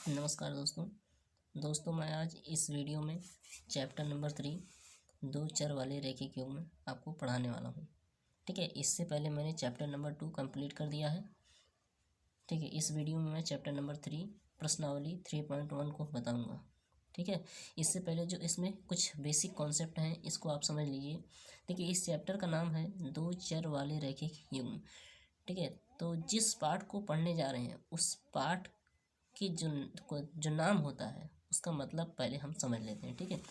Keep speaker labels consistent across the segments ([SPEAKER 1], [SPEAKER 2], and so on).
[SPEAKER 1] नमस्कार दोस्तों मैं आज इस वीडियो में चैप्टर नंबर 3 दो चर वाले रैखिक योग में आपको पढ़ाने वाला हूँ। ठीक है, इससे पहले मैंने चैप्टर नंबर 2 कंप्लीट कर दिया है। ठीक है, इस वीडियो में मैं चैप्टर नंबर 3 प्रश्नावली 3.1 को बताऊँगा। ठीक है, इससे पहले जो इसमें कुछ बेसिक कॉन्सेप्ट हैं इसको आप समझ लीजिए। देखिए, इस चैप्टर का नाम है दो चर वाले रैखिक योग। ठीक है, तो जिस पाठ को पढ़ने जा रहे हैं उस पाठ कि जो नाम होता है उसका मतलब पहले हम समझ लेते हैं। ठीक है,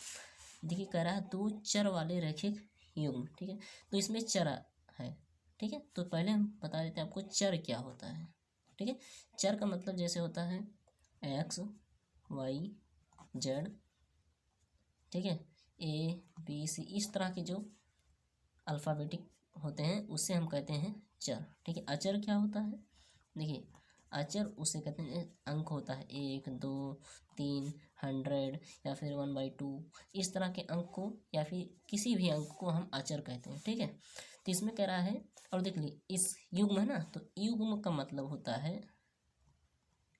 [SPEAKER 1] देखिए कह रहा है दो चर वाले रैखिक युग्म। ठीक है, तो इसमें चर है। ठीक है, तो पहले हम बता देते हैं आपको चर क्या होता है। ठीक है, चर का मतलब जैसे होता है एक्स वाई जेड, ठीक है, ए बी सी, इस तरह के जो अल्फ़ाबेटिक होते हैं उससे हम कहते हैं चर। ठीक है, अचर क्या होता है? देखिए, अचर उसे कहते हैं अंक होता है 1 2 3 100 या फिर 1/2, इस तरह के अंक को या फिर किसी भी अंक को हम अचर कहते हैं। ठीक है, तो इसमें कह रहा है, और देख ली इस युग्म है ना, तो युग्म का मतलब होता है,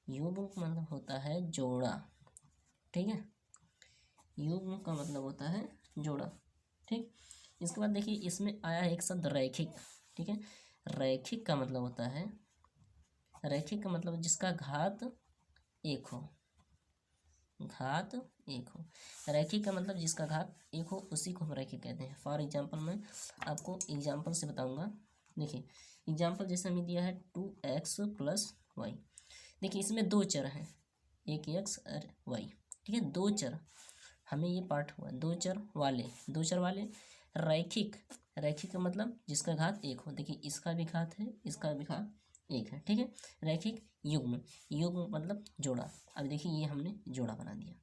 [SPEAKER 1] युग्म का मतलब होता है जोड़ा। ठीक है, युग्म का मतलब होता है जोड़ा। ठीक, इसके बाद देखिए इसमें आया है एक शब्द रैखिक। ठीक है, रैखिक का मतलब होता है, रैखिक का मतलब जिसका घात एक हो, घात एक हो। रैखिक का मतलब जिसका घात एक हो उसी को हम रैखिक कहते हैं। फॉर एग्जांपल मैं आपको एग्जांपल से बताऊंगा। देखिए एग्जांपल जैसे हमें दिया है 2x + y। देखिए इसमें दो चर हैं, एक x और y। ठीक है, दो चर, हमें ये पाठ हुआ दो चर वाले, दो चर वाले रैखिक। रैखिक का मतलब जिसका घात एक हो। देखिए इसका भी घात है, इसका भी घात एक है। ठीक है, रैखिक युग्म, युग्म मतलब जोड़ा। अब देखिए ये हमने जोड़ा बना दिया,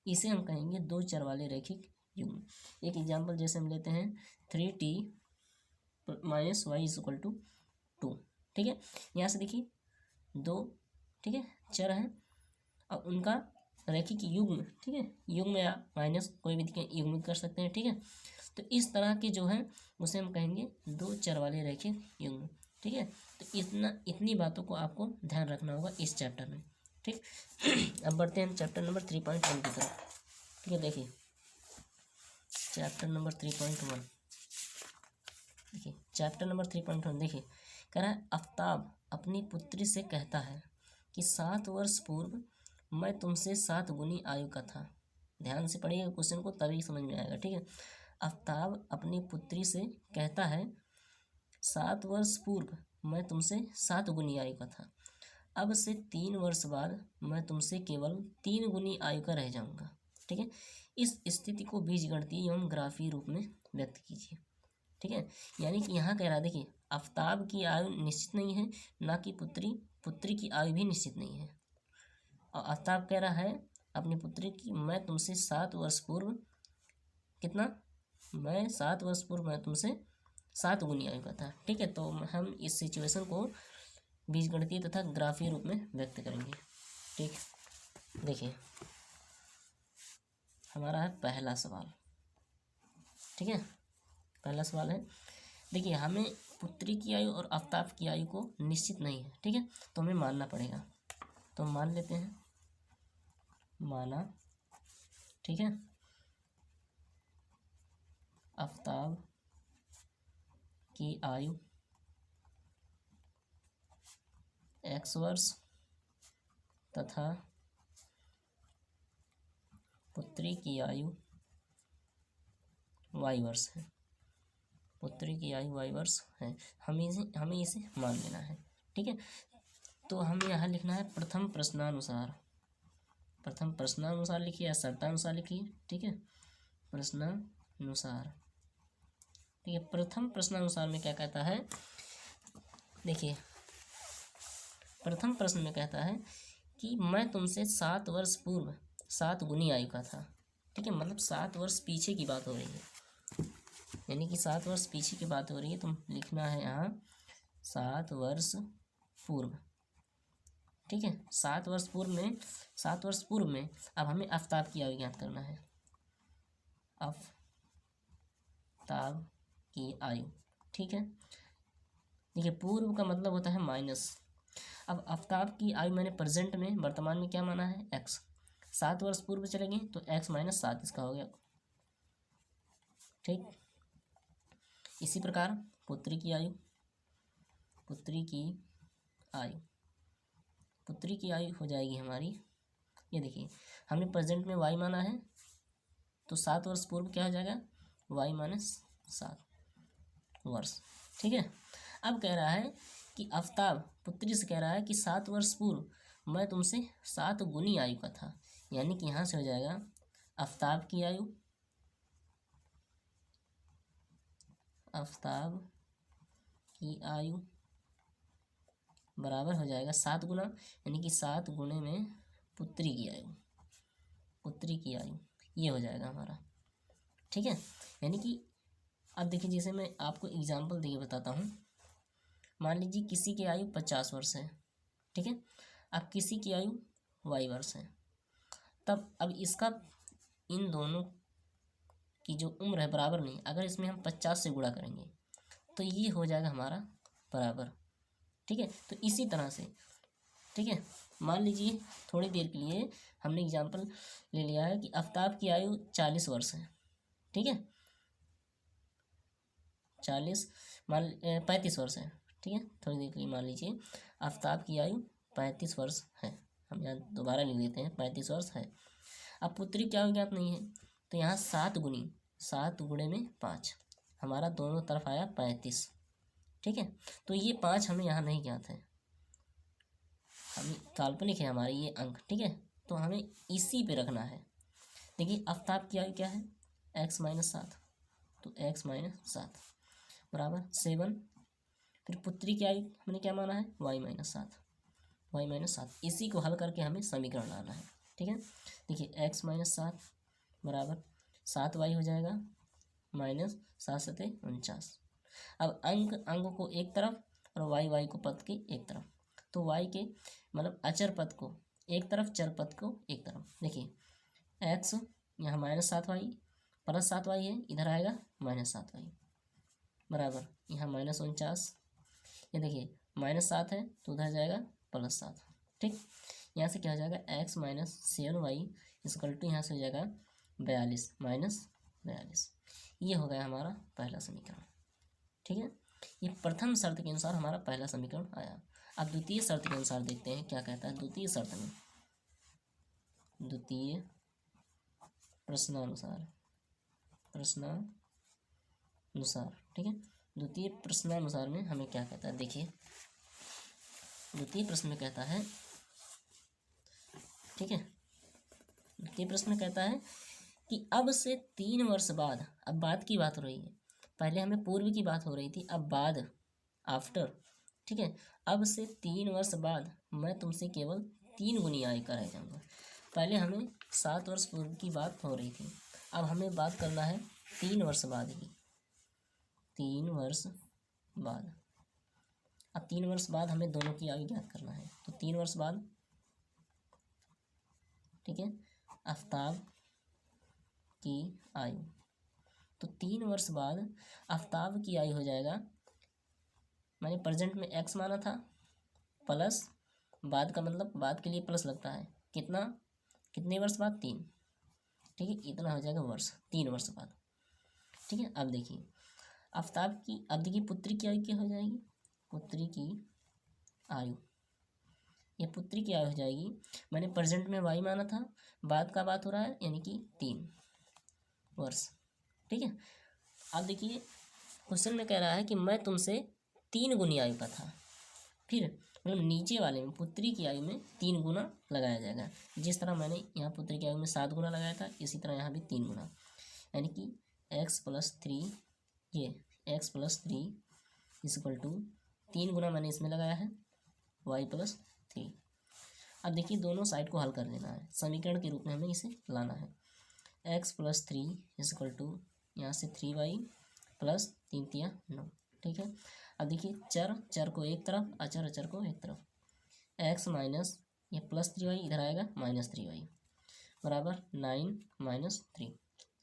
[SPEAKER 1] इसे हम कहेंगे दो चर वाले रैखिक युग्म। एक एग्जांपल जैसे हम लेते हैं 3t - y = 2। ठीक है, यहाँ से देखिए दो, ठीक है, चर हैं और उनका रैखिक युग्म। ठीक है, युग्म या माइनस कोई भी युग्म कर सकते हैं। ठीक है, तो इस तरह के जो है उसे हम कहेंगे दो चर वाले रैखिक युग्म। ठीक है, तो इतनी बातों को आपको ध्यान रखना होगा इस चैप्टर में। ठीक, अब बढ़ते हैं चैप्टर नंबर 3.1 की तरफ। ठीक है, देखिए चैप्टर नंबर 3.1, देखिए चैप्टर नंबर 3.1 देखिए कह रहा है आफ्ताब अपनी पुत्री से कहता है कि 7 वर्ष पूर्व मैं तुमसे 7 गुनी आयु का था। ध्यान से पढ़िएगा क्वेश्चन को, तभी समझ में आएगा। ठीक है, आफ्ताब अपनी पुत्री से कहता है 7 वर्ष पूर्व मैं तुमसे 7 गुनी आयु का था, अब से 3 वर्ष बाद मैं तुमसे केवल 3 गुनी आयु का रह जाऊंगा। ठीक है, इस स्थिति को बीजगणितीय एवं ग्राफीय रूप में व्यक्त कीजिए। ठीक है, यानी कि यहाँ कह रहा है, देखिए आफ्ताब की आयु निश्चित नहीं है, ना कि पुत्री की आयु भी निश्चित नहीं है। और आफ्ताब कह रहा है अपनी पुत्री की मैं तुमसे 7 वर्ष पूर्व कितना, मैं 7 वर्ष पूर्व मैं तुमसे 7 गुनी आयु का था। ठीक है, तो हम इस सिचुएशन को बीजगणितीय तथा ग्राफीय रूप में व्यक्त करेंगे। ठीक, देखिए हमारा है पहला सवाल। ठीक है, पहला सवाल है, देखिए हमें पुत्री की आयु और आफ्ताब की आयु को निश्चित नहीं है। ठीक है, तो हमें मानना पड़ेगा, तो मान लेते हैं, माना। ठीक है, आफ्ताब की आयु x वर्ष तथा पुत्री की आयु y वर्ष है। पुत्री की आयु y वर्ष है, हमें इसे मान लेना है। ठीक है, तो हमें यहाँ लिखना है प्रथम प्रश्नानुसार। प्रथम प्रश्नानुसार लिखिए या शर्तानुसार लिखिए। ठीक है, प्रश्नानुसार। ठीक है, प्रथम प्रश्नानुसार में क्या कहता है, देखिए प्रथम प्रश्न में कहता है कि मैं तुमसे 7 वर्ष पूर्व 7 गुनी आयु का था। ठीक है, मतलब 7 वर्ष पीछे की बात हो रही है, यानी कि 7 वर्ष पीछे की बात हो रही है, तो लिखना है यहाँ 7 वर्ष पूर्व। ठीक है, 7 वर्ष पूर्व में, 7 वर्ष पूर्व में अब हमें आफ्ताब की आयु ज्ञात करना है। आफ्ताब की आयु। ठीक है, देखिए पूर्व का मतलब होता है माइनस, अब आफ्ताब की आयु मैंने प्रेजेंट में वर्तमान में क्या माना है, एक्स। 7 वर्ष पूर्व चलेंगे तो एक्स माइनस 7 इसका हो गया, ठीक। इसी प्रकार पुत्री की आयु, पुत्री की आयु, पुत्री की आयु हो जाएगी हमारी, ये देखिए हमने प्रेजेंट में वाई माना है तो 7 वर्ष पूर्व क्या हो जाएगा, वाई माइनस 7 वर्ष, ठीक है। अब कह रहा है कि आफ्ताब पुत्री से कह रहा है कि 7 वर्ष पूर्व मैं तुमसे 7 गुनी आयु का था, यानी कि यहाँ से हो जाएगा आफ्ताब की आयु, आफ्ताब की आयु बराबर हो जाएगा 7 गुना, यानी कि 7 गुने में पुत्री की आयु, पुत्री की आयु ये हो जाएगा हमारा, ठीक है। यानी कि अब देखिए जैसे मैं आपको एग्जाम्पल देके बताता हूँ। मान लीजिए किसी की आयु 50 वर्ष है, ठीक है। अब किसी की आयु वाई वर्ष है, तब अब इसका इन दोनों की जो उम्र है बराबर नहीं, अगर इसमें हम 50 से गुणा करेंगे तो ये हो जाएगा हमारा बराबर, ठीक है। तो इसी तरह से, ठीक है, मान लीजिए थोड़ी देर के लिए हमने एग्जाम्पल ले लिया है कि आफ्ताब की आयु 40 वर्ष है, ठीक है, 35 वर्ष है, ठीक है। थोड़ी देर के लिए मान लीजिए आफ्ताब की आयु 35 वर्ष है, हम यहाँ दोबारा लिख देते हैं 35 वर्ष है। अब पुत्री क्या हो ज्ञात नहीं है, तो यहाँ 7 गुनी 7 गुणे में 5, हमारा दोनों तरफ आया 35, ठीक है। तो ये 5 हमें यहाँ नहीं ज्ञात है, हमें काल्पनिक है हमारे ये अंक, ठीक है। तो हमें इसी पे रखना है। देखिए आफ्ताब की आयु क्या है, x माइनस 7, तो x माइनस 7 बराबर 7। फिर पुत्री की आयु हमने क्या माना है, y माइनस 7, y माइनस 7। इसी को हल करके हमें समीकरण लाना है, ठीक है। देखिए x माइनस 7 बराबर 7y हो जाएगा माइनस 7 सते 49। अब अंक को एक तरफ और y को पद के एक तरफ, तो y के मतलब अचर पद को एक तरफ, चर पद को एक तरफ। देखिए x यहाँ माइनस 7y प्लस 7y है, इधर आएगा माइनस 7y बराबर यहाँ माइनस 49। ये देखिए माइनस 7 है तो उधर जाएगा प्लस 7, ठीक। यहाँ से क्या हो जाएगा x minus 7y is equal to यहाँ से हो जाएगा 42 माइनस 42। ये हो गया हमारा पहला समीकरण, ठीक है। ये प्रथम शर्त के अनुसार हमारा पहला समीकरण आया। अब द्वितीय शर्त के अनुसार देखते हैं क्या कहता है। द्वितीय शर्त में, द्वितीय प्रश्नानुसार, ठीक है। द्वितीय प्रश्नानुसार में हमें क्या कहता है, देखिए द्वितीय प्रश्न में कहता है, ठीक है, द्वितीय प्रश्न में कहता है कि अब से 3 वर्ष बाद, अब बाद की बात हो रही है, पहले हमें पूर्व की बात हो रही थी, अब बाद आफ्टर, ठीक है। अब से 3 वर्ष बाद मैं तुमसे केवल 3 गुनी आय का रह जाऊँगा। पहले हमें 7 वर्ष पूर्व की बात हो रही थी, अब हमें बात करना है 3 वर्ष बाद की, 3 वर्ष बाद। अब 3 वर्ष बाद हमें दोनों की आयु ज्ञात करना है, तो 3 वर्ष बाद, ठीक है, आफ्ताब की आयु, तो 3 वर्ष बाद आफ्ताब की आयु हो जाएगा, मैंने प्रेजेंट में x माना था, प्लस बाद का मतलब बाद के लिए प्लस लगता है, कितना, कितने वर्ष बाद, 3, ठीक है, इतना हो जाएगा वर्ष, 3 वर्ष बाद, ठीक है। अब देखिए आफ्ताब की, अब देखिए पुत्री की आयु क्या हो जाएगी, पुत्री की आयु, ये पुत्री की आयु हो जाएगी, मैंने प्रेजेंट में y माना था, बाद का बात हो रहा है यानी कि 3 वर्ष, ठीक है। अब देखिए क्वेश्चन में कह रहा है कि मैं तुमसे 3 गुनी आयु का था, फिर मतलब नीचे वाले में पुत्री की आयु में 3 गुना लगाया जाएगा, जिस तरह मैंने यहाँ पुत्री की आयु में 7 गुना लगाया था, इसी तरह यहाँ भी 3 गुना, यानी कि x प्लस 3, ये x प्लस 3 इक्वल टू 3 गुना मैंने इसमें लगाया है y प्लस 3। अब देखिए दोनों साइड को हल कर लेना है, समीकरण के रूप में हमें इसे लाना है। x प्लस 3 इक्वल टू यहाँ से 3y प्लस 3 तिया 9, ठीक है। अब देखिए चर को एक तरफ, अचर को एक तरफ, x माइनस ये प्लस 3y इधर आएगा माइनस 3y बराबर 9 माइनस 3,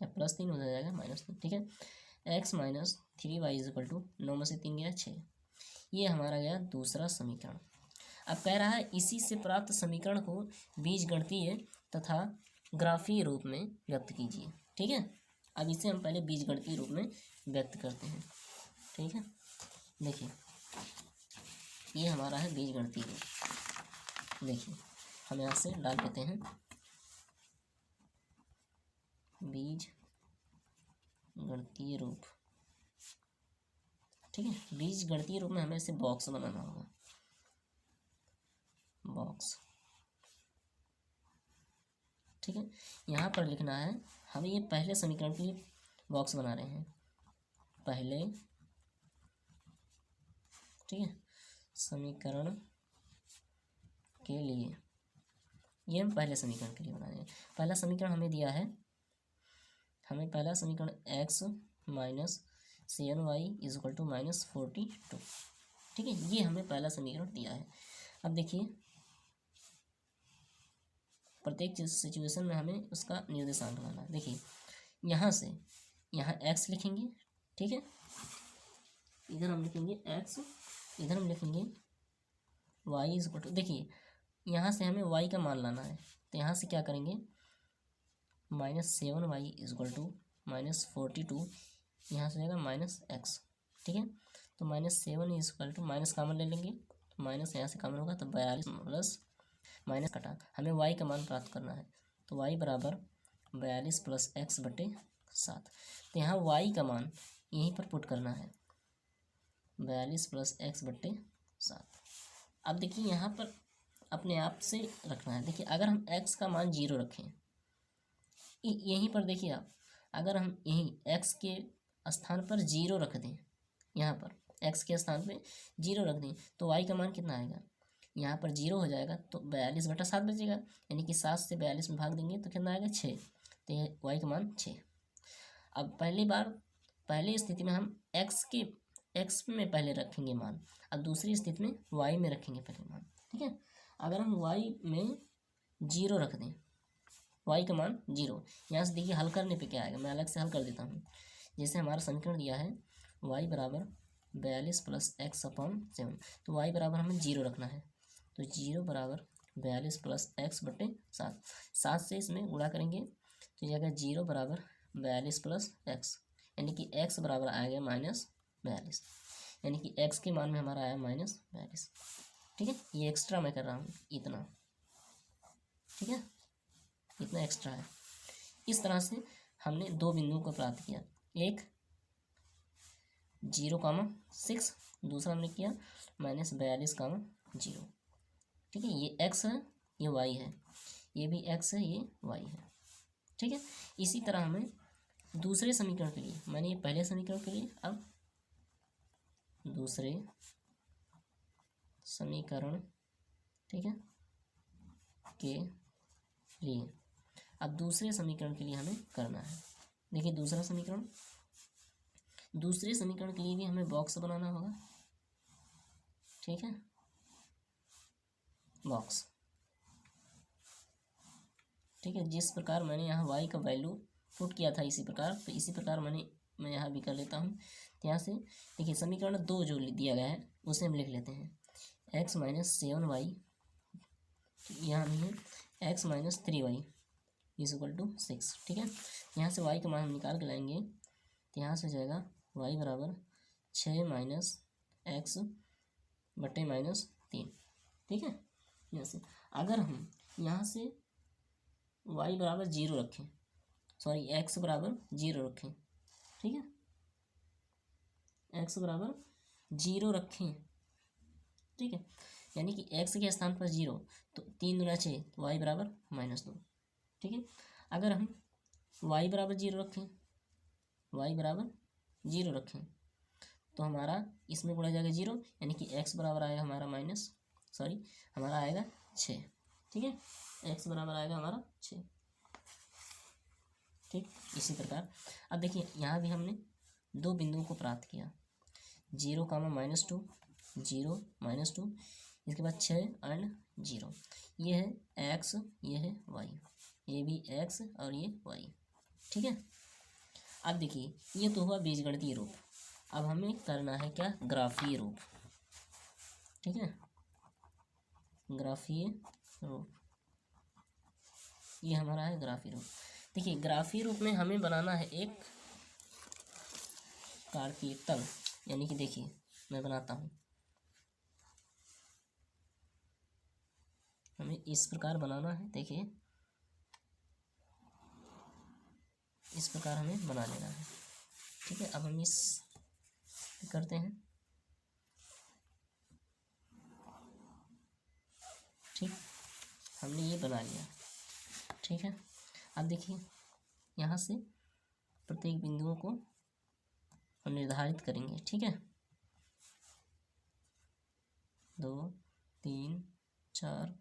[SPEAKER 1] या प्लस 3 उधर जाएगा माइनस 3, ठीक है। x minus 3y equal to 9 में से 3 गया 6, ये हमारा गया दूसरा समीकरण। अब कह रहा है इसी से प्राप्त समीकरण को बीजगणितीय तथा ग्राफीय रूप में व्यक्त कीजिए। ठीक है, अब इसे हम पहले बीजगणितीय रूप में व्यक्त करते हैं। ठीक है, देखिए ये हमारा है बीजगणितीय रूप। देखिए हम यहाँ से डाल देते हैं बीज गणितीय रूप। ठीक है, बीज गणितीय रूप में हमें इसे बॉक्स बनाना होगा, बॉक्स। ठीक है, यहाँ पर लिखना है हमें, ये पहले समीकरण के लिए बॉक्स बना रहे हैं, पहले, ठीक है, समीकरण के लिए, ये हम पहले समीकरण के लिए बना रहे हैं। पहला समीकरण हमें दिया है, हमें पहला समीकरण x minus 7y is equal to -42। ठीक है, ये हमें पहला समीकरण दिया है। अब देखिए प्रत्येक सिचुएशन में हमें उसका निर्देशांक लाना है। देखिए यहाँ से यहाँ x लिखेंगे, ठीक है, इधर हम लिखेंगे x, इधर हम लिखेंगे y इजकल टू, देखिए यहाँ से हमें y का मान लाना है, तो यहाँ से क्या करेंगे -7y इजकल टू -42, यहाँ से जाएगा -x। ठीक है, तो -7 इजकल टू, माइनस कामन ले लेंगे, माइनस यहाँ से कामन होगा तो 42 प्लस माइनस कटा, हमें y का मान प्राप्त करना है, तो y बराबर 42 प्लस x बटे 7। तो यहाँ y का मान यहीं पर पुट करना है, 42 प्लस x बटे 7। अब देखिए यहाँ पर अपने आप से रखना है। देखिए अगर हम x का मान 0 रखें, यहीं पर देखिए आप, अगर हम यहीं x के स्थान पर 0 रख दें, यहाँ पर x के स्थान पे 0 रख दें, तो y का मान कितना आएगा, यहाँ पर 0 हो जाएगा, तो 42 बटा 7 बचेगा, यानी कि 7 से 42 में भाग देंगे तो कितना आएगा 6, तो ये y का मान 6। अब पहली स्थिति में हम x में पहले रखेंगे मान, अब दूसरी स्थिति में y में रखेंगे पहले मान। ठीक है, अगर हम y में 0 रख दें, y का मान 0, यहाँ से देखिए हल करने पे क्या आएगा, मैं अलग से हल कर देता हूँ। जैसे हमारा समीकरण दिया है y बराबर 42 प्लस x अपॉन 7, तो y बराबर हमें 0 रखना है, तो 0 बराबर 42 प्लस x बटे 7, 7 से इसमें गुणा करेंगे तो जाएगा 0 बराबर 42 प्लस x, यानी कि x बराबर आएगा -42, यानी कि x के मान में हमारा आया -42। ठीक है, ये एक्स्ट्रा मैं कर रहा हूँ इतना, ठीक है, इतना एक्स्ट्रा है। इस तरह से हमने दो बिंदुओं को प्राप्त किया, एक 0,6, दूसरा हमने किया -42,0। ठीक है, ये x है, ये y है, ये भी x है, ये y है। ठीक है, इसी तरह हमें दूसरे समीकरण के लिए, मैंने ये पहले समीकरण के लिए, अब दूसरे समीकरण, ठीक है, के लिए, अब दूसरे समीकरण के लिए हमें करना है। देखिए दूसरे समीकरण के लिए भी हमें बॉक्स बनाना होगा। ठीक है, बॉक्स। ठीक है, जिस प्रकार मैंने यहाँ y का वैल्यू पुट किया था इसी प्रकार, तो इसी प्रकार मैं यहाँ भी कर लेता हूँ। तो यहाँ से देखिए समीकरण 2 जो दिया गया है उसे हम लिख लेते हैं, x माइनस 7y, यहाँ नहीं है x minus 3y is equal to 6। ठीक है, यहाँ से y का मान हम निकाल के लाएंगे, तो यहाँ से जाएगा y बराबर 6 माइनस x बटे -3। ठीक है, यहाँ से अगर हम यहाँ से y बराबर 0 रखें, सॉरी x बराबर 0 रखें, ठीक है, x बराबर 0 रखें, ठीक है, यानी कि x के स्थान पर 0, तो 3 दूना 6, तो y बराबर -2। ठीक है, अगर हम y बराबर 0 रखें, y बराबर 0 रखें, तो हमारा इसमें गुणा जाएगा 0, यानी कि x बराबर आएगा हमारा हमारा आएगा 6। ठीक है, x बराबर आएगा हमारा 6। ठीक, इसी प्रकार अब देखिए यहाँ भी हमने दो बिंदुओं को प्राप्त किया, 0, -2, 0, -2, इसके बाद 6 एंड 0, ये है x, ये है y, ये भी x और ये y। ठीक है, अब देखिए ये तो हुआ बीजगणितीय रूप, अब हमें करना है क्या, ग्राफीय रूप। ठीक है, ग्राफीय रूप, ये हमारा है ग्राफीय रूप। देखिए ग्राफीय रूप में हमें बनाना है एक कार्तीय तल, यानी कि देखिए मैं बनाता हूँ, हमें इस प्रकार बनाना है। देखिए इस प्रकार हमें बना लेना है, ठीक है। अब हम इस करते हैं, ठीक, हमने ये बना लिया, ठीक है। अब देखिए यहाँ से प्रत्येक बिंदुओं को हम निर्धारित करेंगे, ठीक है। 2 3 4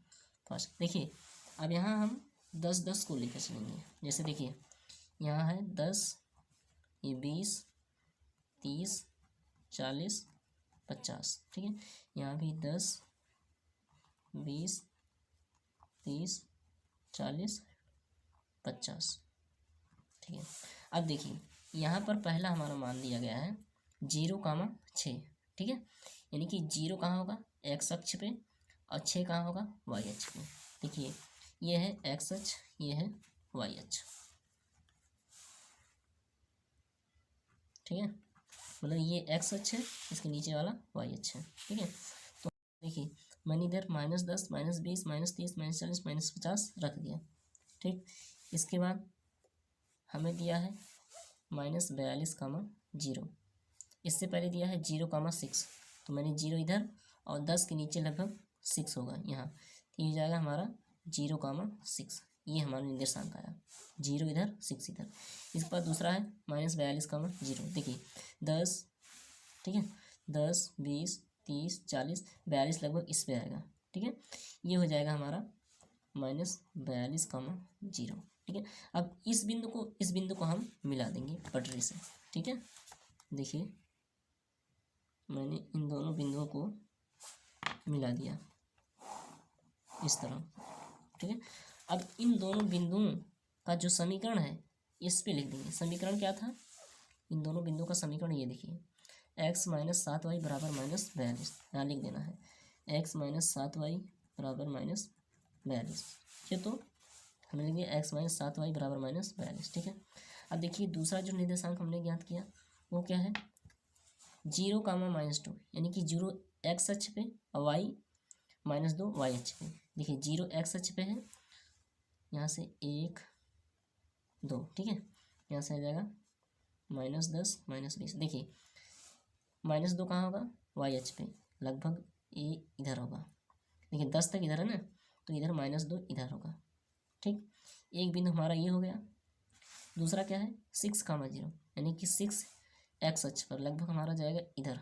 [SPEAKER 1] 5। देखिए अब यहाँ हम 10-10 को लेकर चलेंगे। जैसे देखिए यहाँ है 10, ये 20, 30, 40, 50, ठीक है। यहाँ भी 10, 20, 30, 40, 50, ठीक है। अब देखिए यहाँ पर पहला हमारा मान दिया गया है 0,6, ठीक है। यानी कि 0 कहाँ होगा, एक्स अक्ष पे, और 6 कहाँ होगा, वाई अक्ष पे। देखिए ये है एक्स अक्ष, ये है वाई अक्ष, ठीक है। मतलब ये एक्स अक्ष है, इसके नीचे वाला वाई अक्ष है, ठीक है। तो देखिए मैंने इधर -10, -20, -30, -40, -50 रख दिया, ठीक। इसके बाद हमें दिया है -42,0। इससे पहले दिया है 0,6, तो मैंने 0 इधर और 10 के नीचे लगभग 6 होगा यहाँ, तो ये हो जाएगा हमारा 0,6। ये हमारा निर्देशांक आया, 0 इधर 6 इधर। इसके बाद दूसरा है -42,0। देखिए 10, ठीक है, 10, 20, 30, 40, 42 लगभग इस पे आएगा, ठीक है। ये हो जाएगा हमारा -42,0, ठीक है। अब इस बिंदु को हम मिला देंगे पटरी से, ठीक है। देखिए मैंने इन दोनों बिंदुओं को मिला दिया इस तरह, ठीक है। अब इन दोनों बिंदुओं का जो समीकरण है इस पे लिख देंगे। समीकरण क्या था, इन दोनों बिंदुओं का समीकरण ये देखिए, x - 7y बराबर -42, यहाँ लिख देना है x - 7y बराबर -42, ठीक है। तो हमने लिख दिया x - 7y बराबर -42, ठीक है। अब देखिए दूसरा जो निर्देशांक हमने ज्ञात किया वो क्या है, 0,-2, यानी कि 0 एक्स अक्ष पे और y -2 वाई अक्ष पे। देखिए 0 एक्स अक्ष पे है, यहाँ से 1 2, ठीक है। यहाँ से आ जाएगा -10 -20। देखिए -2 कहाँ होगा, वाई अक्ष पे, लगभग ये इधर होगा। देखिए 10 तक इधर है ना, तो इधर -2 इधर होगा, ठीक। एक बिंदु हमारा ये हो गया। दूसरा क्या है 6,0, यानी कि 6 एक्स अक्ष पर, लगभग हमारा जाएगा इधर,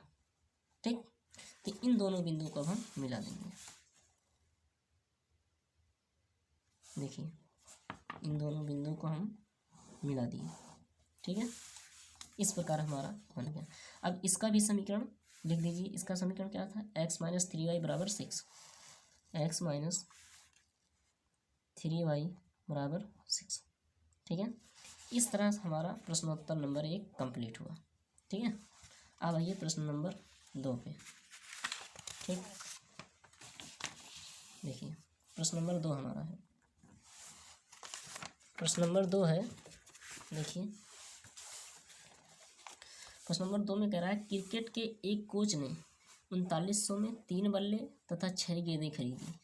[SPEAKER 1] ठीक। तो इन दोनों बिंदुओं को अब हम मिला देंगे। देखिए इन दोनों बिंदुओं को हम मिला दिए, ठीक है। इस प्रकार हमारा बन गया। अब इसका भी समीकरण लिख दीजिए। इसका समीकरण क्या था, x - 3y बराबर 6, x - 3y बराबर 6, ठीक है। इस तरह से हमारा प्रश्नोत्तर नंबर 1 कंप्लीट हुआ, ठीक है। अब आइए प्रश्न नंबर 2 पे, ठीक। देखिए प्रश्न नंबर 2 हमारा है, प्रश्न नंबर 2 है। देखिए प्रश्न नंबर 2 में कह रहा है क्रिकेट के एक कोच ने 3900 में 3 बल्ले तथा 6 गेंदें खरीदी।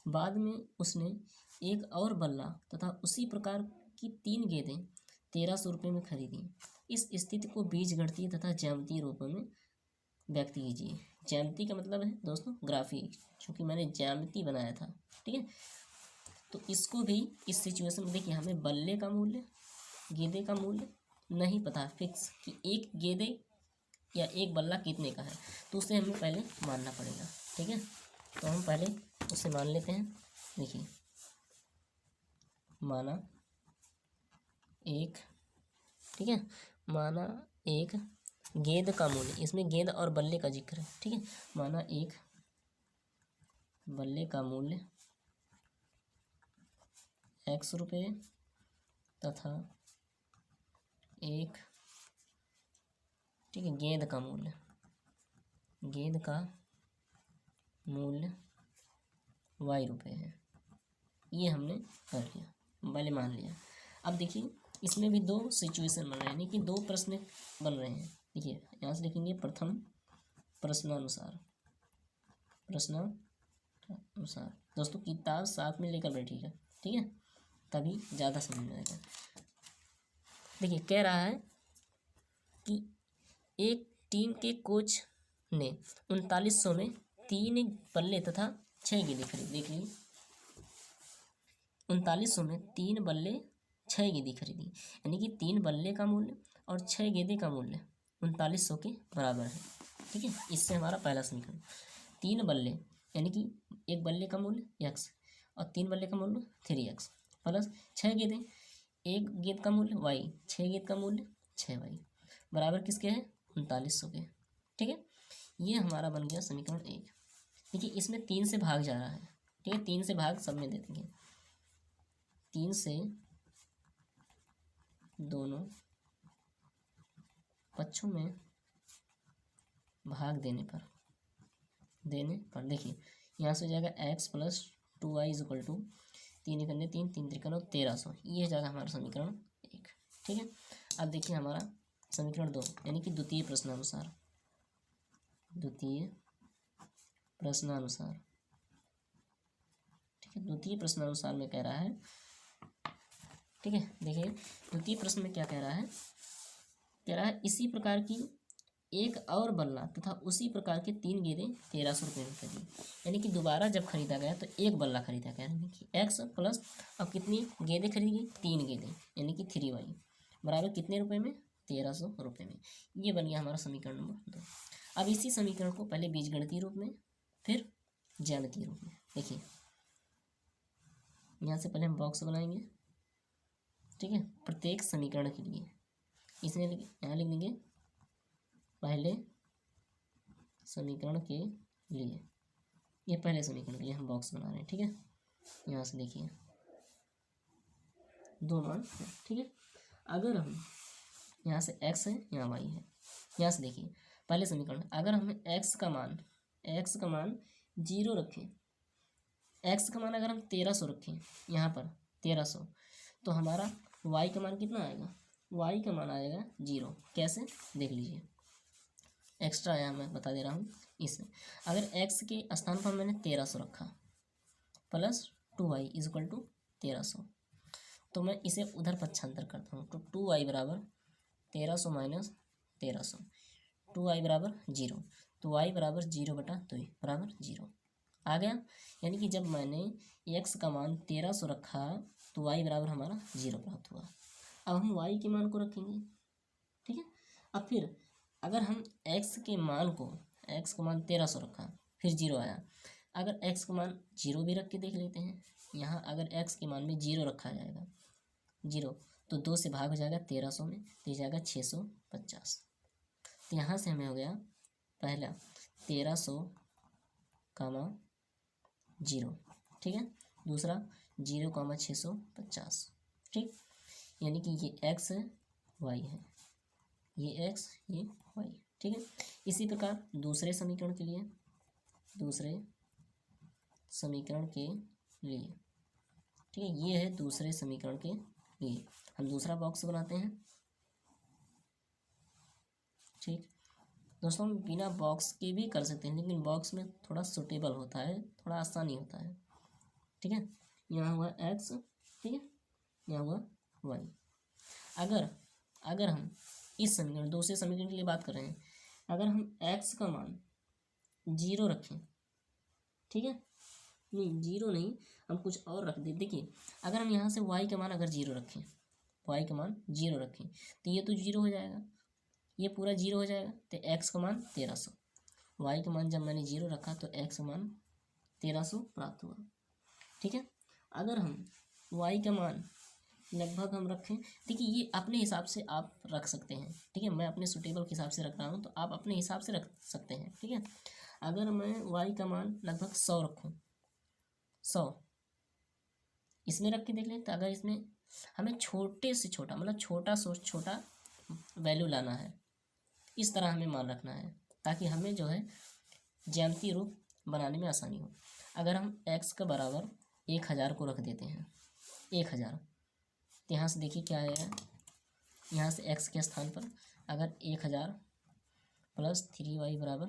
[SPEAKER 1] बाद में उसने एक और बल्ला तथा उसी प्रकार की 3 गेंदें 1300 रुपये में खरीदी। इस स्थिति को बीजगणितीय तथा ज्यामितीय रूपों में व्यक्त कीजिए। ज्यामिति का मतलब है दोस्तों ग्राफी, क्योंकि मैंने ज्यामिति बनाया था, ठीक है। तो इसको भी इस सिचुएशन में देखिए, हमें बल्ले का मूल्य, गेंदे का मूल्य नहीं पता फिक्स कि एक गेंदे या एक बल्ला कितने का है, तो उसे हमें पहले मानना पड़ेगा, ठीक है। तो हम पहले उसे मान लेते हैं। देखिए माना एक, ठीक है, माना एक गेंद का मूल्य, इसमें गेंद और बल्ले का जिक्र है, ठीक है। माना एक बल्ले का मूल्य x रुपये तथा एक, ठीक है, गेंद का मूल्य वाई रुपये है। ये हमने कर लिया, पहले मान लिया। अब देखिए इसमें भी दो सिचुएशन बन रहे हैं, यानी कि दो प्रश्न बन रहे हैं। देखिए यहाँ से लिखेंगे प्रथम प्रश्नानुसार, प्रश्नानुसार। दोस्तों किताब साथ में लेकर बैठिएगा, ठीक है, तभी ज़्यादा समझ में आएगा। देखिए कह रहा है कि एक टीम के कोच ने 3900 में 3 बल्ले तथा 6 गेंदें खरीदी। देख लीजिए 3900 में 3 बल्ले 6 गेंदें खरीदी, यानी कि 3 बल्ले का मूल्य और 6 गेंदें का मूल्य 3900 के बराबर है। ठीक है, इससे हमारा पहला समीकरण 3 बल्ले यानी कि एक बल्ले का मूल्य x और 3 बल्ले का मूल्य 3x प्लस 6 गेंदें, एक गेंद का मूल्य y, 6 गेंद का मूल्य 6y बराबर किसके है 3900 के। ठीक है, ये हमारा बन गया समीकरण 1। देखिए इसमें 3 से भाग जा रहा है, ठीक है, 3 से भाग सब में दे देंगे। 3 से दोनों पक्षों में भाग देने पर देखिए यहाँ से हो जाएगा x plus 2y is equal to 3 एकन्ने 3, 3 त्रिकोण 1300, ये हो जाएगा हमारा समीकरण 1। ठीक है, अब देखिए हमारा समीकरण 2 यानी कि द्वितीय प्रश्नानुसार, ठीक है, द्वितीय प्रश्नानुसार में कह रहा है, ठीक है, देखिए द्वितीय प्रश्न में क्या कह रहा है इसी प्रकार की एक और बल्ला तथा उसी प्रकार के 3 गेंदें 1300 रुपये में खरीदी। यानी कि दोबारा जब खरीदा गया तो एक बल्ला खरीदा गया, यानी कि x प्लस अब कितनी गेंदें खरीदी गई 3 गेंदें, यानी कि 3y बराबर कितने रुपए में 1300 रुपये में। ये बन गया हमारा समीकरण नंबर 2। अब इसी समीकरण को पहले बीजगणितीय रूप में फिर ज्यामितीय रूप में, देखिए यहाँ से पहले हम बॉक्स बनाएंगे, ठीक है, प्रत्येक समीकरण के लिए इसमें यहाँ लिख देंगे पहले समीकरण के लिए, ये पहले समीकरण के लिए हम बॉक्स बना रहे हैं। ठीक है, यहाँ से देखिए 2 मान, ठीक है, अगर हम यहाँ से x है यहाँ y है, यहाँ से देखिए पहले समीकरण अगर हम x का मान 0 रखें, x का मान अगर हम 1300 रखें यहाँ पर 1300, तो हमारा y का मान कितना आएगा, y का मान आएगा 0। कैसे देख लीजिए, एक्स्ट्रा आया मैं बता दे रहा हूँ। इसमें अगर x के स्थान पर मैंने 1300 रखा plus 2y is equal to 1300, तो मैं इसे उधर पक्षांतर करता हूँ तो 2y बराबर 1300 माइनस 1300, 2y बराबर 0, तो y बराबर 0 बटा 2 बराबर 0 आ गया। यानी कि जब मैंने x का मान 1300 रखा तो y बराबर हमारा 0 प्राप्त हुआ। अब हम y के मान को रखेंगे, ठीक है, अब फिर अगर हम x का मान 1300 रखा फिर 0 आया, अगर x का मान 0 भी रख के देख लेते हैं। यहाँ अगर x के मान में 0 रखा जाएगा 0 तो 2 से भाग हो जाएगा 1300 में, तो ये जाएगा 650। तो यहाँ से हमें हो गया पहला 1300 कामा 0, ठीक है, दूसरा 0 कामा 650, ठीक, यानी कि ये x है y है, ये x ये y, ठीक है। इसी प्रकार दूसरे समीकरण के लिए ठीक है, ये है दूसरे समीकरण के लिए हम दूसरा बॉक्स बनाते हैं। ठीक दोस्तों, हम बिना बॉक्स के भी कर सकते हैं, लेकिन बॉक्स में थोड़ा सुटेबल होता है, थोड़ा आसानी होता है। ठीक है, यहाँ हुआ x, ठीक है, यहाँ हुआ y। अगर हम इस समीकरण दूसरे समीकरण के लिए बात कर रहे हैं, अगर हम x का मान 0 रखें, ठीक है, नहीं 0 नहीं, हम कुछ और रख दें। देखिए अगर हम यहाँ से y का मान अगर 0 रखें, तो ये तो 0 हो जाएगा, ये पूरा 0 हो जाएगा, तो x का मान 1300, y का मान जब मैंने 0 रखा तो x का मान 1300 प्राप्त हुआ। ठीक है, अगर हम y का मान लगभग हम रखें, देखिए ये अपने हिसाब से आप रख सकते हैं, ठीक है, मैं अपने सुटेबल के हिसाब से रख रहा हूँ, तो आप अपने हिसाब से रख सकते हैं। ठीक है, अगर मैं y का मान लगभग 100 रखूँ, 100 इसमें रख के देख लें, तो अगर इसमें हमें छोटे से छोटा मतलब छोटा वैल्यू लाना है, इस तरह हमें मान रखना है, ताकि हमें जो है ज्यामितीय रूप बनाने में आसानी हो। अगर हम x का बराबर 1000 को रख देते हैं, 1000, तो यहाँ से देखिए क्या आएगा, यहाँ से x के स्थान पर अगर 1000 प्लस 3y बराबर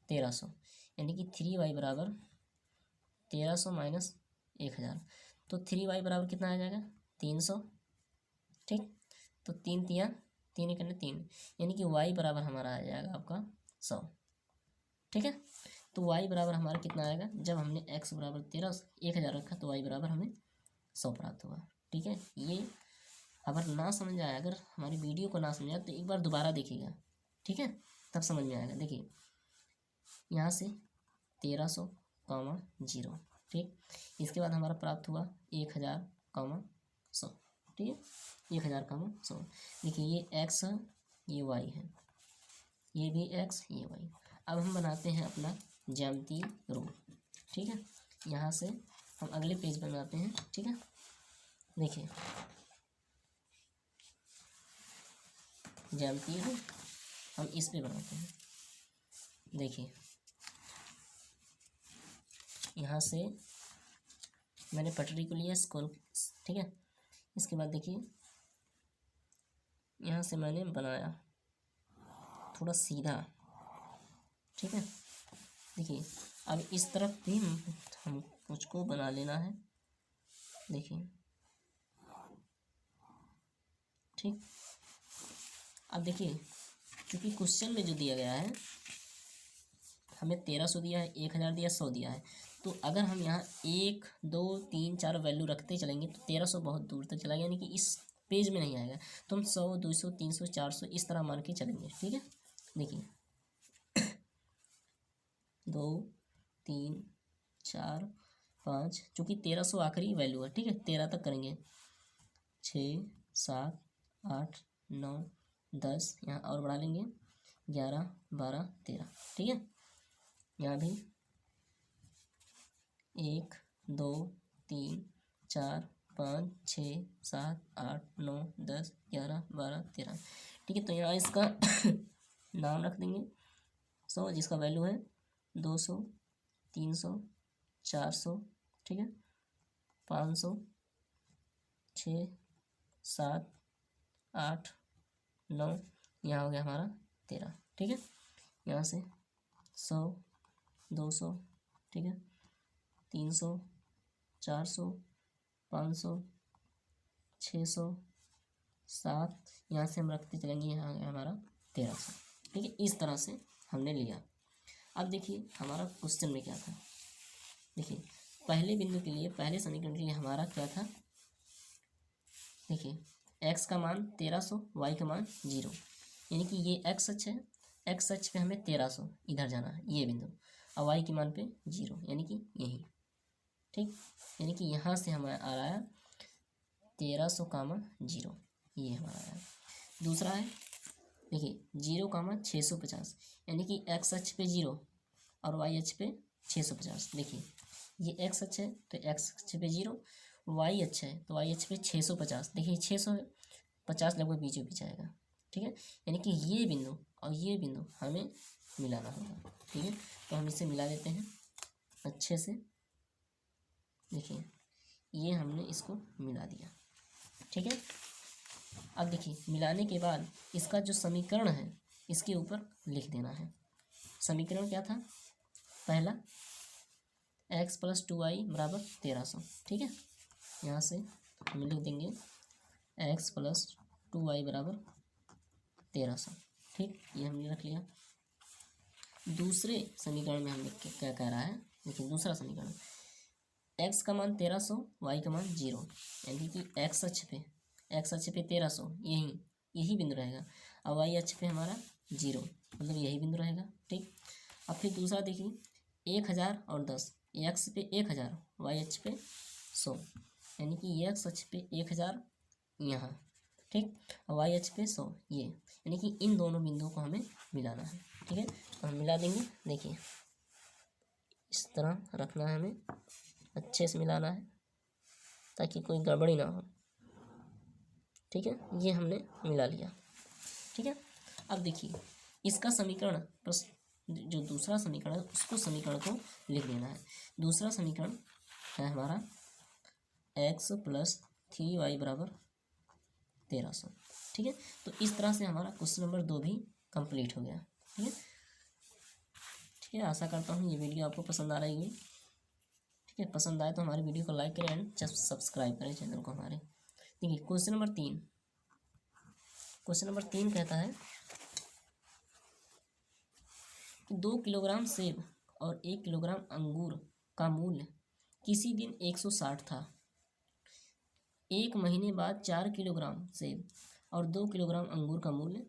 [SPEAKER 1] 1300, यानी कि 3y बराबर 1300 माइनस 1000, तो 3y बराबर कितना आ जाएगा 300। ठीक, तो 3 तिया 3 करने 3, यानी कि y बराबर हमारा आ जाएगा आपका 100। ठीक है, तो y बराबर हमारा कितना आएगा, जब हमने x बराबर 1000 रखा तो y बराबर हमें 100 प्राप्त हुआ। ठीक है, ये अगर ना समझ आया, अगर हमारी वीडियो को ना समझ आया तो एक बार दोबारा देखिएगा। ठीक है, तब समझ में आएगा। देखिए यहाँ से 1300 कामा 0, ठीक, इसके बाद हमारा प्राप्त हुआ 1000 कामा 100। ठीक है, 1000 कामा 100। देखिए ये x है, ये y है, ये भी x, ये y। अब हम बनाते हैं अपना ज्यामितीय रूप। ठीक है, यहाँ से हम अगले पेज बनाते हैं। ठीक है, देखिए ज्यामितीय रूप हम इस पे बनाते हैं। देखिए यहाँ से मैंने पटरी को लिया स्कूल। ठीक है, इसके बाद देखिए यहाँ से मैंने बनाया थोड़ा सीधा। ठीक है, देखिए अब इस तरफ भी हम कुछ को बना लेना है। देखिए ठीक, अब देखिए क्योंकि क्वेश्चन में जो दिया गया है हमें 1300 दिया है, 1000 दिया, 100 दिया है, तो अगर हम यहाँ 1 2 3 4 वैल्यू रखते चलेंगे तो 1300 बहुत दूर तक चला गया, यानी कि इस पेज में नहीं आएगा। तो हम 100 200 300 400 इस तरह मान के चलेंगे। ठीक है, देखिए 2 3 4 5, चूँकि 1300 आखिरी वैल्यू है। ठीक है, 13 तक करेंगे, 6 7 8 9 10, यहाँ और बढ़ा लेंगे 11 12 13। ठीक है, यहाँ भी 1 2 3 4 5 6 7 8 9 10 11 12 13। ठीक है, तो यहाँ इसका नाम रख देंगे 100, जिसका वैल्यू है 200 300 400। ठीक है, 500 6 7 8 9, यहाँ हो गया हमारा 13। ठीक है, यहाँ से 100 200, ठीक है, 300 400 500 600 7, यहाँ से हम रखते चलेंगे, यहाँ आ गया हमारा 1300। ठीक है, इस तरह से हमने लिया। अब देखिए हमारा क्वेश्चन में क्या था। देखिए पहले बिंदु के लिए, पहले समीकरण के लिए हमारा क्या था। देखिए x का मान 1300, y का मान 0, यानी कि ये x अक्ष है, x अक्ष पे हमें 1300 इधर जाना है, ये बिंदु, और y के मान पे 0, यानी कि यही। ठीक, यानी कि यहाँ से हमारा आ रहा है 1300 कामा 0, ये हमारा आया। दूसरा है देखिए 0 कामा 650, यानी कि x अक्ष पे 0 और y अक्ष पे 650। देखिए ये x अक्ष है तो x अक्ष पे 0, y अक्ष है तो y अक्ष पे 650। देखिए 650 लगभग बीचों बीच आएगा। ठीक है, यानी कि ये बिंदु और ये बिंदु हमें मिलाना होगा। ठीक है, तो हम इसे मिला देते हैं अच्छे से। देखिए ये हमने इसको मिला दिया। ठीक है, अब देखिए मिलाने के बाद इसका जो समीकरण है इसके ऊपर लिख देना है। समीकरण क्या था, पहला x प्लस 2y बराबर 1300। ठीक है, यहाँ से हम लिख देंगे x प्लस 2y बराबर 1300। ठीक, ये हमने रख लिया। दूसरे समीकरण में हम क्या कह रहा है, देखिए दूसरा समीकरण x का मान 1300, y का मान 0, यानी कि x अक्ष पे 1300 यही बिंदु रहेगा, और y अक्ष पे हमारा 0, मतलब यही बिंदु रहेगा। ठीक, अब फिर दूसरा देखिए 1000 और 10, x पे 1000, y अक्ष पे 100, यानी कि x अक्ष पे 1000 यहाँ, ठीक, और y अक्ष पे 100 ये, यानी कि इन दोनों बिंदुओं को हमें मिलाना है। ठीक है, तो हम मिला देंगे। देखिए इस तरह रखना है, हमें अच्छे से मिलाना है ताकि कोई गड़बड़ी ना हो। ठीक है, ये हमने मिला लिया। ठीक है, अब देखिए इसका समीकरण जो दूसरा समीकरण है उसको समीकरण को लिख देना है। दूसरा समीकरण है हमारा x प्लस 3y बराबर 1300। ठीक है, तो इस तरह से हमारा क्वेश्चन नंबर 2 भी कंप्लीट हो गया। ठीक है, ठीक है, आशा करता हूँ ये वीडियो आपको पसंद आ रही होगी। ठीक है, पसंद आए तो हमारी वीडियो को लाइक करें एंड सब्सक्राइब करें चैनल को हमारे। देखिए क्वेश्चन नंबर 3, क्वेश्चन नंबर 3 कहता है कि 2 किलोग्राम सेब और 1 किलोग्राम अंगूर का मूल्य किसी दिन 160 था। एक महीने बाद 4 किलोग्राम सेब और 2 किलोग्राम अंगूर का मूल्य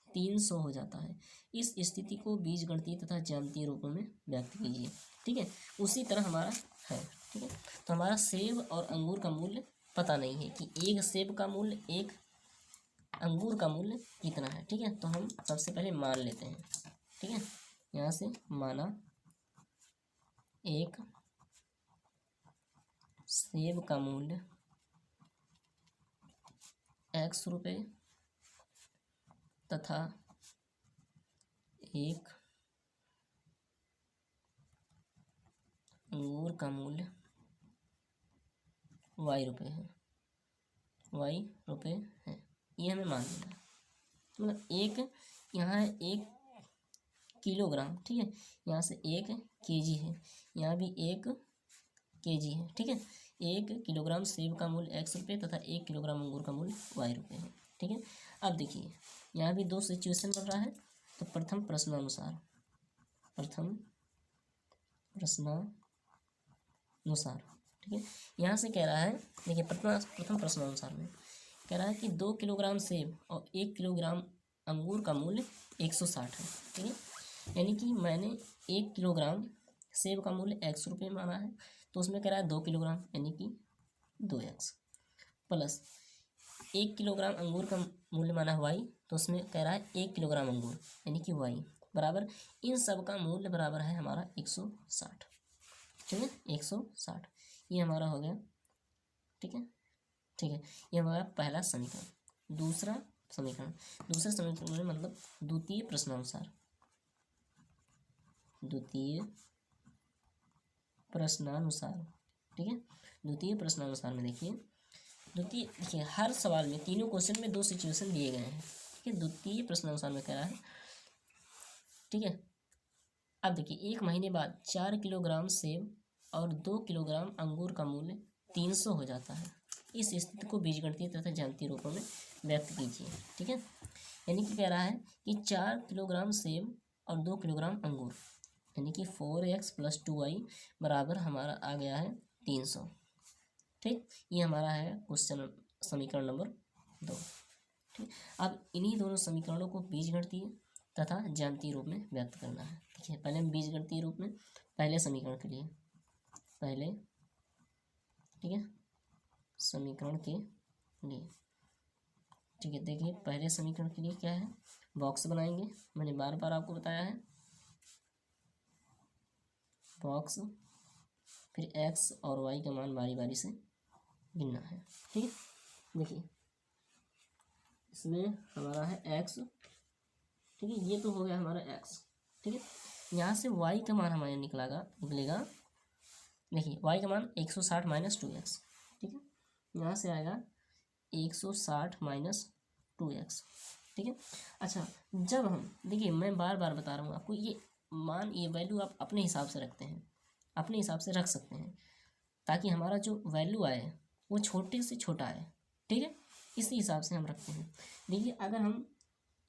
[SPEAKER 1] 300 हो जाता है। इस स्थिति को बीजगणितीय तथा ज्यामितीय रूपों में व्यक्त कीजिए। ठीक है, उसी तरह हमारा है। ठीक है, तो हमारा सेब और अंगूर का मूल्य पता नहीं है कि एक सेब का मूल्य, एक अंगूर का मूल्य कितना है। ठीक है, तो हम सबसे पहले मान लेते हैं। ठीक है, यहाँ से माना एक सेब का मूल्य x रुपये तथा एक अंगूर का मूल्य y रुपये है, y रुपये है। ये हमें मान लेना है। मतलब एक यहाँ है 1 किलोग्राम। ठीक है, यहाँ से 1 केजी है, यहाँ भी 1 केजी है। ठीक है, 1 किलोग्राम सेब का मूल्य x रुपये तथा 1 किलोग्राम अंगूर का मूल्य y रुपये है। ठीक है, अब देखिए यहाँ भी 2 सिचुएशन बन रहा है। तो प्रथम प्रश्नानुसार ठीक है, यहाँ से कह रहा है, देखिए प्रथम प्रश्नानुसार में कह रहा है कि 2 किलोग्राम सेब और 1 किलोग्राम अंगूर का मूल्य 160 है। ठीक है, यानी कि मैंने 1 किलोग्राम सेब का मूल्य x रुपये माना है, तो उसमें कह रहा है 2 किलोग्राम यानी कि 2x प्लस 1 किलोग्राम अंगूर का मूल्य माना है y, तो उसमें कह रहा है 1 किलोग्राम अंगूर यानी कि y बराबर इन सब का मूल्य बराबर है हमारा 160। ठीक है, 160 ये हमारा हो गया। ठीक है, ठीक है, ये हमारा पहला समीकरण। दूसरा समीकरण में मतलब द्वितीय प्रश्नानुसार ठीक है, द्वितीय प्रश्नानुसार में देखिए हर सवाल में तीनों क्वेश्चन में 2 सिचुएशन दिए गए हैं। ठीक है, द्वितीय प्रश्नानुसार में कह रहा है। ठीक है, अब देखिए 1 महीने बाद 4 किलोग्राम सेब और 2 किलोग्राम अंगूर का मूल्य 300 हो जाता है। इस स्थिति को बीजगणितीय तथा ज्यामितीय रूपों में व्यक्त कीजिए। ठीक है, यानी कि कह रहा है कि 4 किलोग्राम सेब और 2 किलोग्राम अंगूर यानी कि 4x + 2y बराबर हमारा आ गया है 300। ठीक, ये हमारा है क्वेश्चन समीकरण नंबर 2। ठीक, अब इन्हीं दोनों समीकरणों को बीजगणितीय तथा ज्यामितीय रूप में व्यक्त करना है। देखिए पहले हम बीजगणितीय रूप में पहले समीकरण के लिए ठीक है, समीकरण के लिए ठीक है, देखिए पहले समीकरण के लिए क्या है, बॉक्स बनाएंगे। मैंने बार बार आपको बताया है, बॉक्स, फिर x और y का मान बारी बारी से गिनना है। ठीक है, देखिए इसमें हमारा है x। ठीक है, ये तो हो गया हमारा x। ठीक है, यहाँ से y का मान हमारे निकलेगा। देखिए y का मान 160 - 2x। ठीक है, यहाँ से आएगा 160 - 2x। ठीक है, अच्छा जब हम देखिए मैं बार बार बता रहा हूँ आपको, ये वैल्यू आप अपने हिसाब से रखते हैं, अपने हिसाब से रख सकते हैं, ताकि हमारा जो वैल्यू आए वो छोटे से छोटा आए। ठीक है, इसी हिसाब से हम रखते हैं। देखिए अगर हम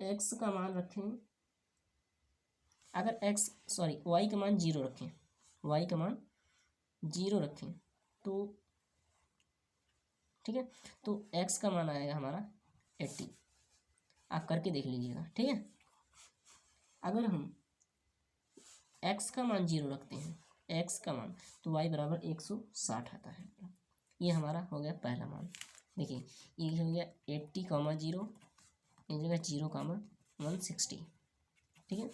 [SPEAKER 1] x का मान रखें, अगर y का मान 0 रखें, y का मान 0 रखें तो ठीक है, तो x का मान आएगा हमारा 80। आप करके देख लीजिएगा। ठीक है, अगर हम x का मान 0 रखते हैं, x का मान, तो y बराबर 160 आता है। ये हमारा हो गया पहला मान। देखिए ये हो गया 80, 0, ये जगह 0, 160। ठीक है,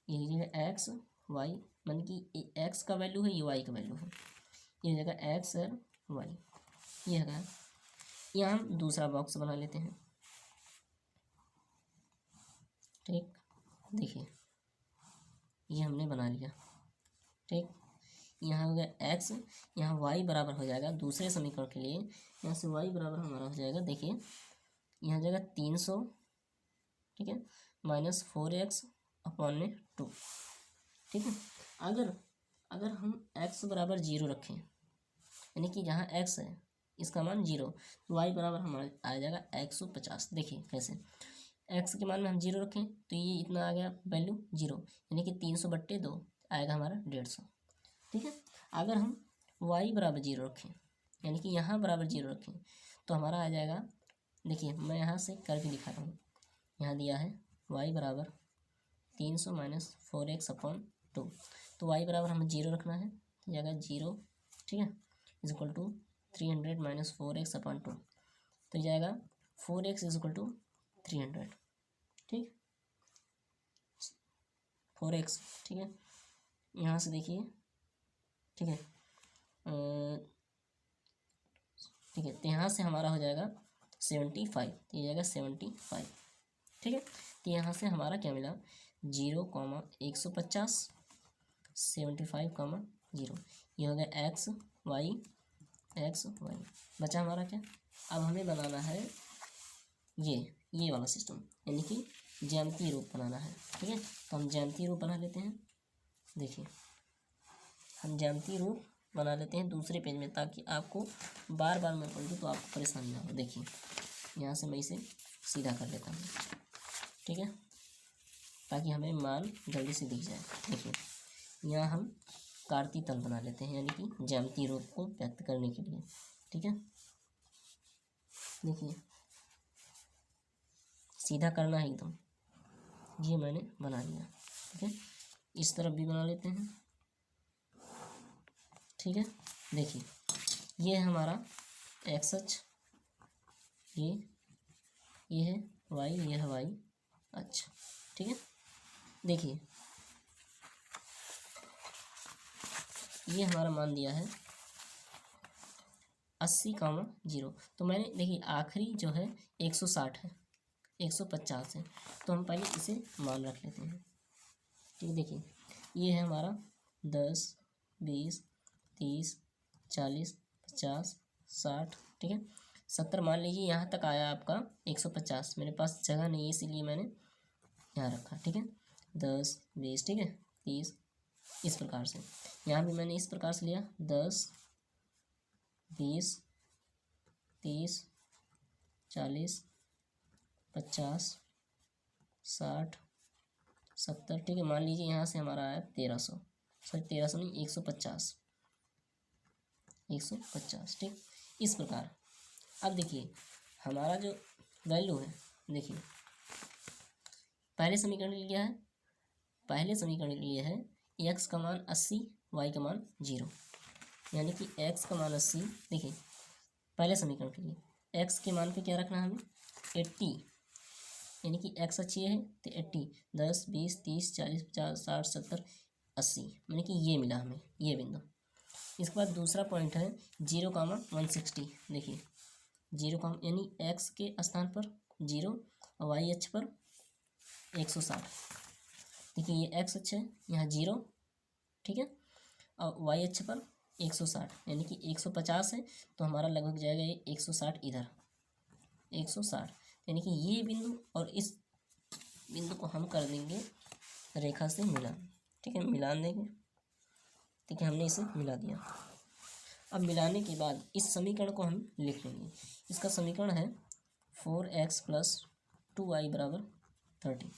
[SPEAKER 1] ये जगह x y मान कि x का वैल्यू है, ये y का वैल्यू है, ये जगह x और y ये है। यहाँ हम दूसरा बॉक्स बना लेते हैं। ठीक, देखिए ये हमने बना लिया। ठीक, यहाँ हो गया x, यहाँ y बराबर हो जाएगा दूसरे समीकरण के लिए, यहाँ से y बराबर हमारा हो जाएगा, देखिए यहाँ हो जाएगा 300, ठीक है, माइनस 4x अपॉन में 2। ठीक है, अगर हम x बराबर 0 रखें, यानी कि जहाँ x है इसका मान 0, तो y बराबर हमारा आ जाएगा 150। देखिए कैसे, x के मान में हम 0 रखें तो ये इतना आ गया वैल्यू 0, यानी कि 300/2 आएगा हमारा 150। ठीक है, अगर हम y बराबर 0 रखें, यानी कि यहाँ बराबर 0 रखें, तो हमारा आ जाएगा, देखिए मैं यहाँ से करके दिखा रहा हूँ। यहाँ दिया है y बराबर 300 माइनस 4x अपॉन 2, तो y बराबर हमें 0 रखना है, तो जाएगा 0, ठीक है, is equal to 300 minus 4x upon 2, तो जाएगा 4x इज इक्वल टू 300। ठीक, 4x, ठीक है, यहाँ से देखिए, ठीक है, ठीक है, तो यहाँ से हमारा हो जाएगा 75, तो ये जाएगा 75। ठीक है, तो यहाँ से हमारा क्या मिला, 0,150 75,0, ये हो गया x y, बचा हमारा क्या, अब हमें बनाना है ये वाला सिस्टम, यानी कि ज्यामितीय रूप बनाना है। ठीक है, तो हम ज्यामितीय रूप बना लेते हैं। देखिए हम ज्यामितीय रूप बना लेते हैं दूसरे पेज में, ताकि आपको बार बार मैं पढ़ूँ तो आपको परेशानी ना हो। देखिए यहाँ से मैं इसे सीधा कर लेता हूँ, ठीक है, ताकि हमें मान जल्दी से दिख जाए। देखिए यहाँ हम कार्तीय तल बना लेते हैं, यानी कि ज्यामितीय रूप को व्यक्त करने के लिए। ठीक है, देखिए सीधा करना है एकदम, ये मैंने बना लिया। ठीक है, इस तरफ भी बना लेते हैं। ठीक है, देखिए ये है हमारा एक्स अक्ष, ये है वाई, ये है वाई अक्ष। ठीक है, देखिए ये हमारा मान दिया है 80,0, तो मैंने देखिए आखिरी जो है 160 है, 150 है, तो हम पहले इसे मान रख लेते हैं। ठीक है, देखिए ये है हमारा 10 20 30 40 50 60, ठीक है, 70 मान लीजिए। यहाँ तक आया आपका 150, मेरे पास जगह नहीं है इसीलिए मैंने यहाँ रखा। ठीक है, 10 20, ठीक है, 30, इस प्रकार से। यहाँ भी मैंने इस प्रकार से लिया 10 20 30 40 50 60 70, ठीक है, मान लीजिए यहाँ से हमारा आया 1300, सॉरी 1300 नहीं 150, 150। ठीक, इस प्रकार। अब देखिए हमारा जो वैल्यू है, देखिए पहले समीकरण लिया है, पहले समीकरण के लिए है x का मान 80, y का मान 0, यानी कि x का मान 80। देखिए पहले समीकरण के लिए x के मान पे क्या रखना है हमें 80, यानी कि x अच्छी है तो 80, 10 20 30 40 50 60 70 80, यानी कि ये मिला हमें ये बिंदु। इसके बाद दूसरा पॉइंट है 0,160। देखिए 0, यानी x के स्थान पर 0 और y अक्ष पर 160। देखिए ये x अक्ष है, यहाँ 0, ठीक है, और y अक्ष पर 160, यानी कि 150 है, तो हमारा लगभग जाएगा ये 160 इधर 160, यानी कि ये बिंदु और इस बिंदु को हम कर देंगे रेखा से मिलान। ठीक है, मिलान देंगे। ठीक है, हमने इसे मिला दिया। अब मिलाने के बाद इस समीकरण को हम लिख लेंगे। इसका समीकरण है 4x + 2y = 30।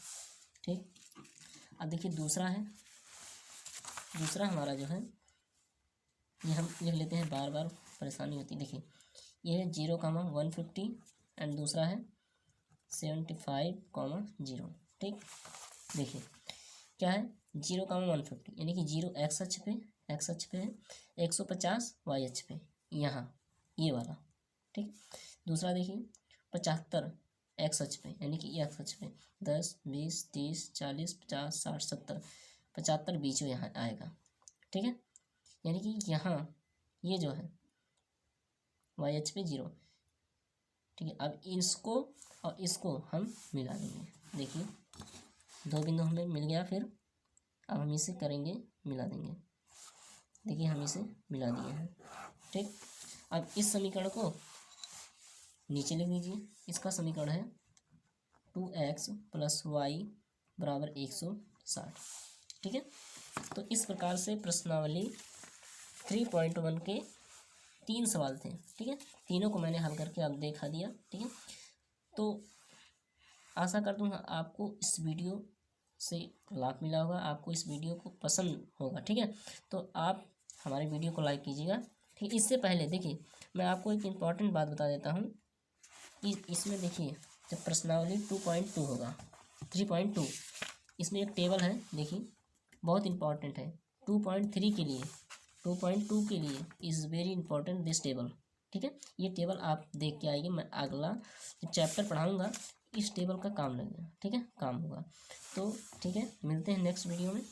[SPEAKER 1] ठीक, अब देखिए दूसरा है, दूसरा हमारा जो है ये हम लिख लेते हैं, बार बार परेशानी होती है। देखिए ये है 0,150 एंड दूसरा है 75,0। ठीक, देखिए क्या है 0,150, यानी कि 0 x अक्ष पे है, 150 y अक्ष पे, यहाँ ये वाला। ठीक, दूसरा देखिए 75 x अक्ष पे, यानी कि x अक्ष पे 10 20 30 40 50 60 70, 75 बीच में यहाँ आएगा। ठीक है, यानी कि यहाँ ये जो है y अक्ष पे 0। ठीक है, अब इसको और इसको हम मिला देंगे। देखिए दो बिंदु हमें मिल गया, फिर अब हम इसे करेंगे, मिला देंगे। देखिए हम इसे मिला दिए हैं। ठीक, अब इस समीकरण को नीचे लिख लीजिए। इसका समीकरण है 2x + y = 160। ठीक है, तो इस प्रकार से प्रश्नावली 3.1 के 3 सवाल थे। ठीक है, तीनों को मैंने हल करके अब देखा दिया। ठीक है, तो आशा करता हूँ आपको इस वीडियो से लाभ मिला होगा, आपको इस वीडियो को पसंद होगा। ठीक है, तो आप हमारे वीडियो को लाइक कीजिएगा। ठीक, इससे पहले देखिए मैं आपको एक इम्पॉर्टेंट बात बता देता हूँ कि इसमें देखिए जब प्रश्नावली 2.2 होगा, 3.2, इसमें एक टेबल है, देखिए बहुत इम्पॉर्टेंट है। 2.3 के लिए, 2.2 के लिए is very important this table. ठीक है, ये टेबल आप देख के आइए, मैं अगला चैप्टर पढ़ाऊँगा इस टेबल का काम लगेगा। ठीक है, काम होगा। तो ठीक है, मिलते हैं नेक्स्ट वीडियो में।